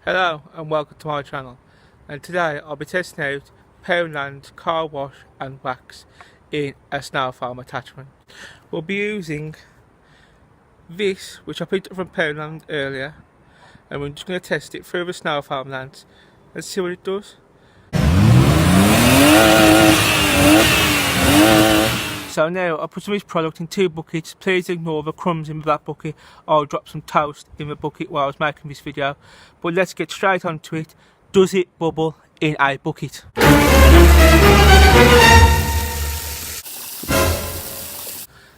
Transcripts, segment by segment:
Hello and welcome to my channel, and today I'll be testing out Poundland car wash and wax in a snow foam attachment. We'll be using this, which I picked up from Poundland earlier, and we're just going to test it through the snow foam lens and see what it does. So now I'll put some of this product in two buckets. Please ignore the crumbs in that bucket. I'll drop some toast in the bucket while I was making this video. But let's get straight onto it. Does it bubble in a bucket?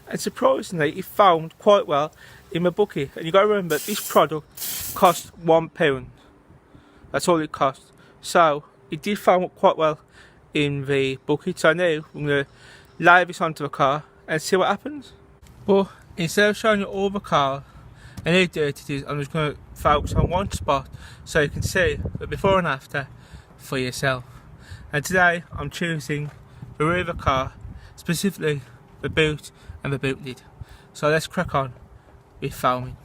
And surprisingly, it foamed quite well in the bucket. And you got to remember, this product cost £1. That's all it cost. So it did foam up quite well in the bucket. So now I'm going to lay this onto the car and see what happens. But instead of showing you all the car and how dirty it is, I'm just going to focus on one spot so you can see the before and after for yourself. And today I'm choosing the rear of the car, specifically the boot and the boot lid. So let's crack on with foaming.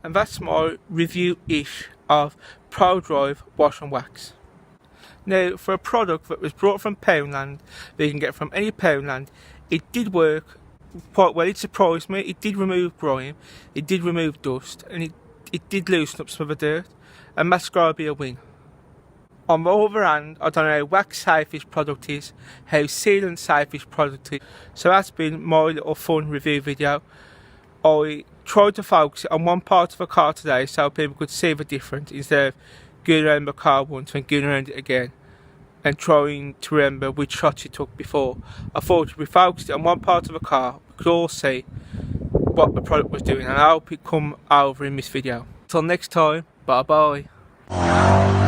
and that's my review-ish of Pro Drive Wash and Wax. Now, for a product that was brought from Poundland, that you can get from any Poundland, it did work quite well. It surprised me. It did remove grime, it did remove dust, and it did loosen up some of the dirt, and that's got to be a win. On the other hand, I don't know how wax safe this product is, how sealant safe this product is, so that's been my little fun review video. I tried to focus on one part of the car today so people could see the difference instead of going around the car once and going around it again and trying to remember which shots you took before. I thought if we focused on one part of the car, we could all see what the product was doing, and I hope it come over in this video. Till next time, bye bye.